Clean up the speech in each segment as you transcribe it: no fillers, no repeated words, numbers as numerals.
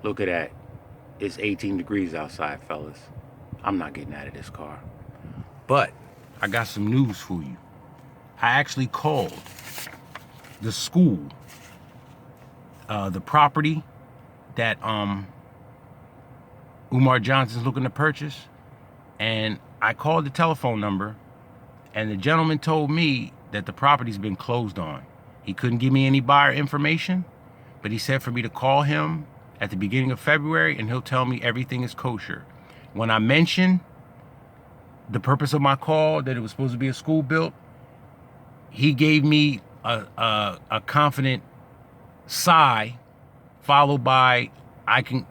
Look at that. It's 18 degrees outside, fellas. I'm not getting out of this car. But I got some news for you. I actually called the school, the property that Umar Johnson's looking to purchase, and I called the telephone number, and the gentleman told me that the property's been closed on. He couldn't give me any buyer information, but he said for me to call him at the beginning of February and he'll tell me everything is kosher. When I mentioned the purpose of my call, that it was supposed to be a school built, he gave me a confident sigh, followed by,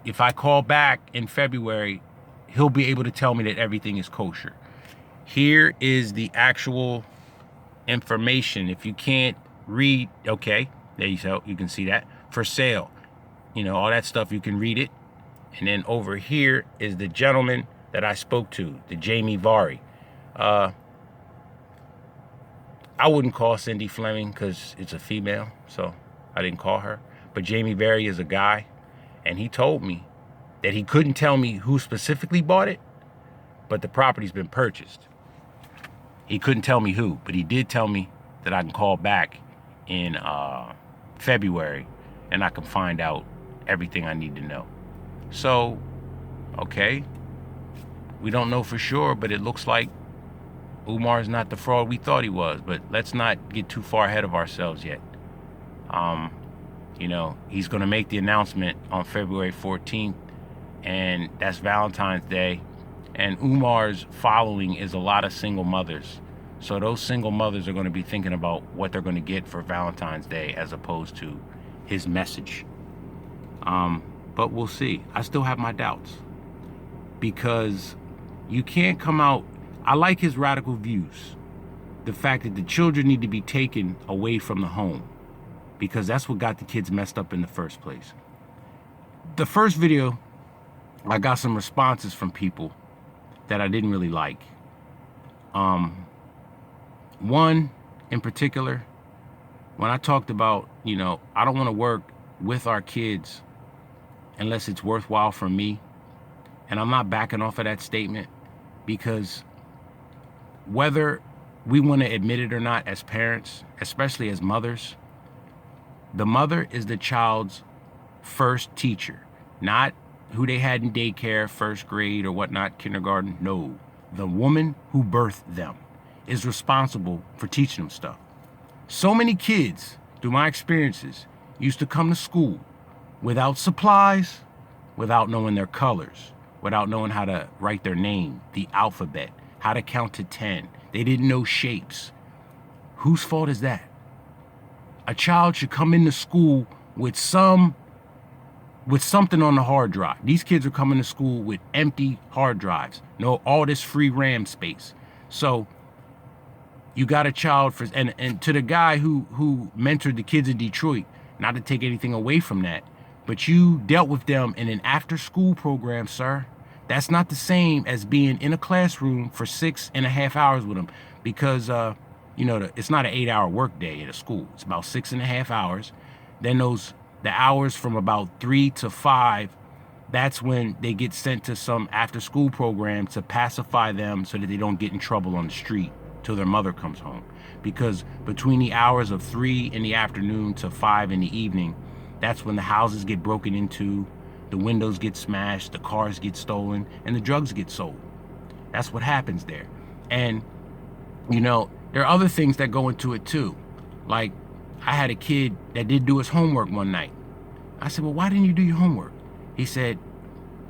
if I call back in February, he'll be able to tell me that everything is kosher. Here is the actual information. If you can't read, okay, there you go, you can see that. For sale, you know, all that stuff, you can read it. And then over here is the gentleman that I spoke to, the Jamie Vari. I wouldn't call Cindy Fleming because it's a female, so I didn't call her. But Jamie Vari is a guy, and he told me that he couldn't tell me who specifically bought it, but the property's been purchased. He couldn't tell me who, but he did tell me that I can call back in February and I can find out everything I need to know. So, okay, we don't know for sure, but it looks like Umar's not the fraud we thought he was, but let's not get too far ahead of ourselves yet. You know, he's going to make the announcement on February 14th, and that's Valentine's Day. And Umar's following is a lot of single mothers. So those single mothers are going to be thinking about what they're going to get for Valentine's Day as opposed to his message. But we'll see. I still have my doubts, because you can't come out. I like his radical views. The fact that the children need to be taken away from the home, because that's what got the kids messed up in the first place. The first video, I got some responses from people that I didn't really like. One in particular, when I talked about, you know, I don't want to work with our kids unless it's worthwhile for me. And I'm not backing off of that statement, because whether we want to admit it or not as parents, especially as mothers, the mother is the child's first teacher, not who they had in daycare, first grade or whatnot, kindergarten. No, the woman who birthed them is responsible for teaching them stuff. So many kids, through my experiences, used to come to school without supplies, without knowing their colors, without knowing how to write their name, the alphabet, how to count to 10. They didn't know shapes. Whose fault is that? A child should come into school with something on the hard drive. These kids are coming to school with empty hard drives. No, all this free RAM space. So you got a child for, and to the guy who mentored the kids in Detroit, not to take anything away from that, but you dealt with them in an after-school program, sir. That's not the same as being in a classroom for 6.5 hours with them, because you know, it's not an 8-hour work day at a school. It's about 6.5 hours. Then the hours from about 3 to 5, that's when they get sent to some after-school program to pacify them so that they don't get in trouble on the street till their mother comes home. Because between the hours of 3 in the afternoon to 5 in the evening, that's when the houses get broken into, the windows get smashed, the cars get stolen, and the drugs get sold. That's what happens there. And, you know, there are other things that go into it too. Like, I had a kid that didn't do his homework one night. I said, well, why didn't you do your homework? He said,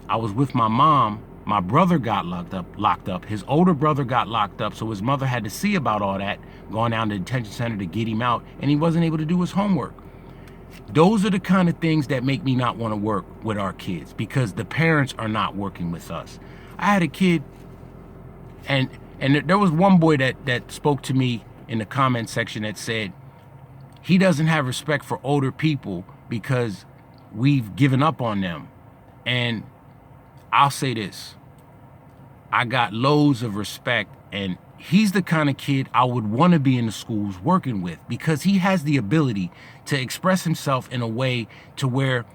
I was with my mom. My brother got locked up. His older brother got locked up, so his mother had to see about all that, going down to the detention center to get him out, and he wasn't able to do his homework. Those are the kind of things that make me not want to work with our kids, because the parents are not working with us. I had a kid, and there was one boy that spoke to me in the comment section that said he doesn't have respect for older people because we've given up on them. And I'll say this, I got loads of respect, and he's the kind of kid I would want to be in the schools working with, because he has the ability to express himself in a way to where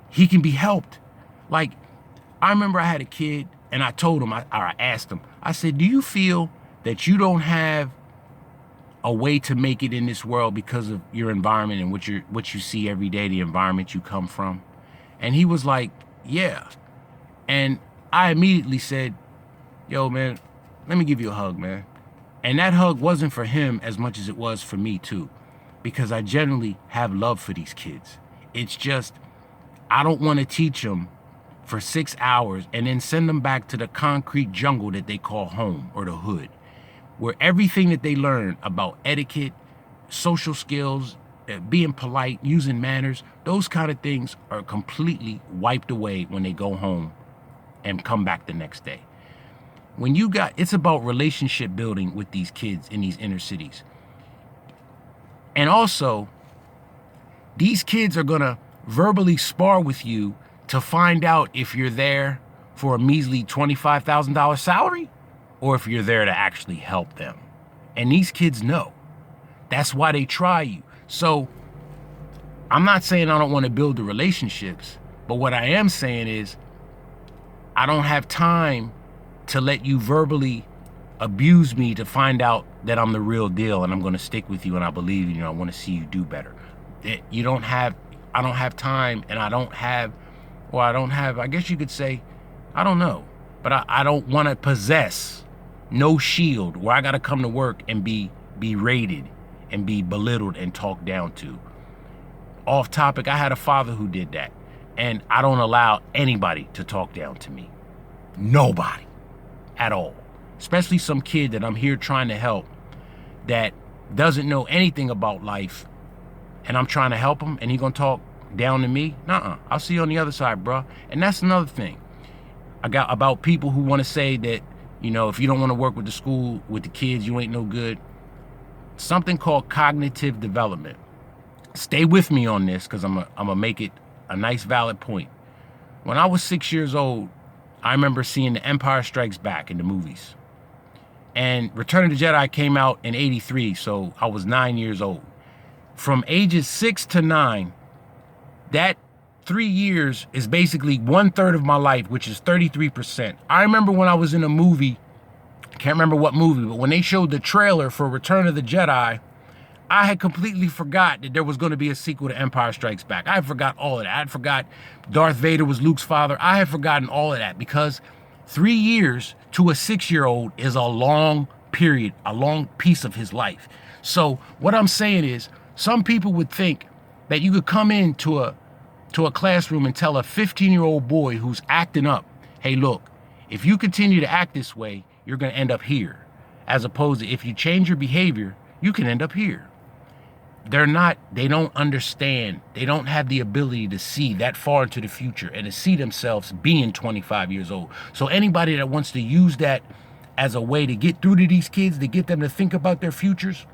he can be helped. Like, I remember I had a kid and I told him, I asked him, I said, do you feel that you don't have a way to make it in this world because of your environment and what you see every day, the environment you come from? And he was like, yeah. And I immediately said, yo, man, let me give you a hug, man. And that hug wasn't for him as much as it was for me too, because I generally have love for these kids. It's just, I don't want to teach them for 6 hours and then send them back to the concrete jungle that they call home, or the hood, where everything that they learn about etiquette, social skills, being polite, using manners, those kind of things are completely wiped away when they go home and come back the next day. It's about relationship building with these kids in these inner cities. And also, these kids are gonna verbally spar with you to find out if you're there for a measly $25,000 salary or if you're there to actually help them. And these kids know. That's why they try you. So I'm not saying I don't want to build the relationships, but what I am saying is I don't have time to let you verbally abuse me to find out that I'm the real deal and I'm going to stick with you and I believe in you. I want to see you do better. I don't have time, and I guess you could say, I don't know, but I don't want to possess no shield where I got to come to work and be rated and be belittled and talked down to. Off topic, I had a father who did that, and I don't allow anybody to talk down to me. Nobody at all. Especially some kid that I'm here trying to help that doesn't know anything about life, and I'm trying to help him and he gonna talk down to me? Nuh-uh. I'll see you on the other side, bro. And that's another thing I got about people who want to say that, if you don't want to work with the school, with the kids, you ain't no good. Something called cognitive development. Stay with me on this, because I'm gonna make it a nice valid point. When I was 6 years old, I remember seeing The Empire Strikes Back in the movies. And Return of the Jedi came out in '83, so I was 9 years old. From ages 6 to 9, that 3 years is basically 1/3 of my life, which is 33%. I remember when I was in a movie, I can't remember what movie, but when they showed the trailer for Return of the Jedi, I had completely forgot that there was going to be a sequel to Empire Strikes Back. I had forgot all of that. I had forgot Darth Vader was Luke's father. I had forgotten all of that, because 3 years to a 6-year-old is a long period, a long piece of his life. So what I'm saying is, some people would think that you could come into a classroom and tell a 15-year-old boy who's acting up, hey, look, if you continue to act this way, you're going to end up here. As opposed to, if you change your behavior, you can end up here. They don't understand. They don't have the ability to see that far into the future and to see themselves being 25 years old. So anybody that wants to use that as a way to get through to these kids, to get them to think about their futures,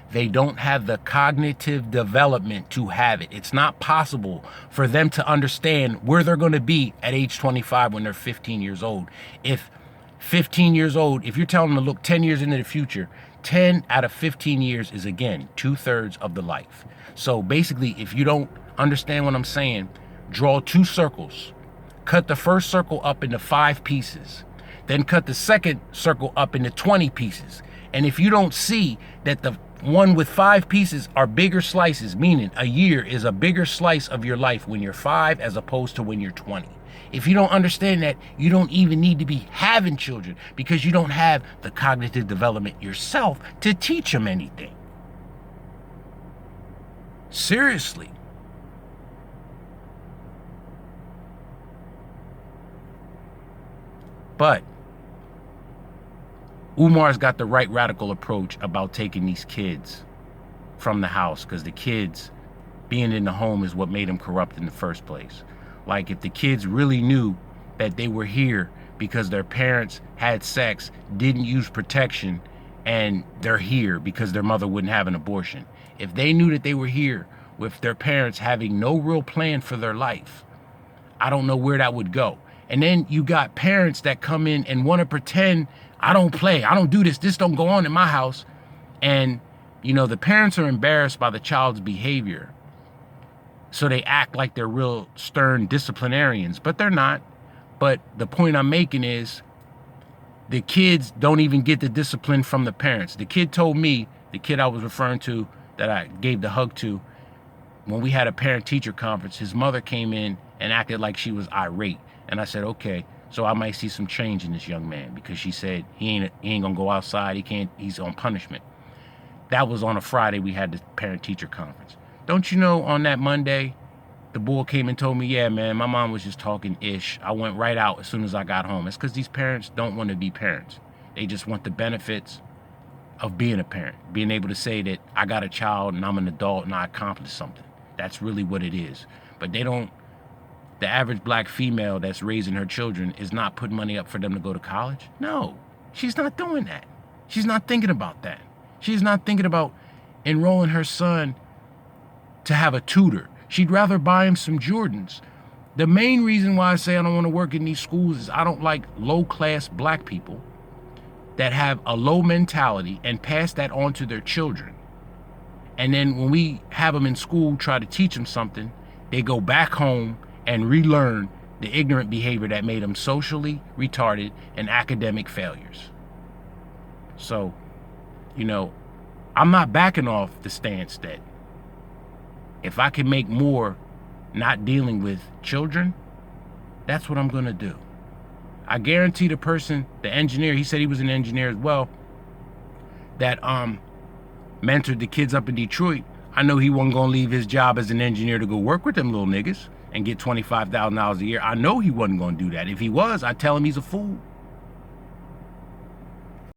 they don't have the cognitive development to have it. It's not possible for them to understand where they're going to be at age 25 when they're 15 years old. If 15 years old, if you're telling them to look 10 years into the future, 10 out of 15 years is, again, 2/3 of the life. So basically, if you don't understand what I'm saying, draw 2 circles. Cut the first circle up into 5 pieces. Then cut the second circle up into 20 pieces. And if you don't see that the one with 5 pieces are bigger slices, meaning a year is a bigger slice of your life when you're 5 as opposed to when you're 20. If you don't understand that, you don't even need to be having children, because you don't have the cognitive development yourself to teach them anything. Seriously. But Umar's got the right radical approach about taking these kids from the house, because the kids being in the home is what made them corrupt in the first place. Like, if the kids really knew that they were here because their parents had sex, didn't use protection, and they're here because their mother wouldn't have an abortion. If they knew that they were here with their parents having no real plan for their life, I don't know where that would go. And then you got parents that come in and want to pretend, I don't play, I don't do this, this don't go on in my house. And, the parents are embarrassed by the child's behavior. So they act like they're real stern disciplinarians, but they're not. But the point I'm making is the kids don't even get the discipline from the parents. The kid told me, the kid I was referring to that I gave the hug to, when we had a parent-teacher conference, his mother came in and acted like she was irate. And I said, okay, so I might see some change in this young man, because she said he ain't gonna go outside, he's on punishment. That was on a Friday. We had the parent-teacher conference. Don't you know, on that Monday, the boy came and told me, yeah, man, my mom was just talking ish. I went right out as soon as I got home. It's because these parents don't want to be parents. They just want the benefits of being a parent, being able to say that I got a child and I'm an adult and I accomplished something. That's really what it is. But they don't, the average black female that's raising her children is not putting money up for them to go to college. No, she's not doing that. She's not thinking about that. She's not thinking about enrolling her son to have a tutor. She'd rather buy him some Jordans. The main reason why I say I don't want to work in these schools is I don't like low-class black people that have a low mentality and pass that on to their children. And then when we have them in school, try to teach them something, they go back home and relearn the ignorant behavior that made them socially retarded and academic failures. So, you know, I'm not backing off the stance that if I can make more not dealing with children, that's what I'm gonna do. I guarantee the person, the engineer, he said he was an engineer as well, that mentored the kids up in Detroit. I know he wasn't gonna leave his job as an engineer to go work with them little niggas and get $25,000 a year. I know he wasn't gonna do that. If he was, I'd tell him he's a fool.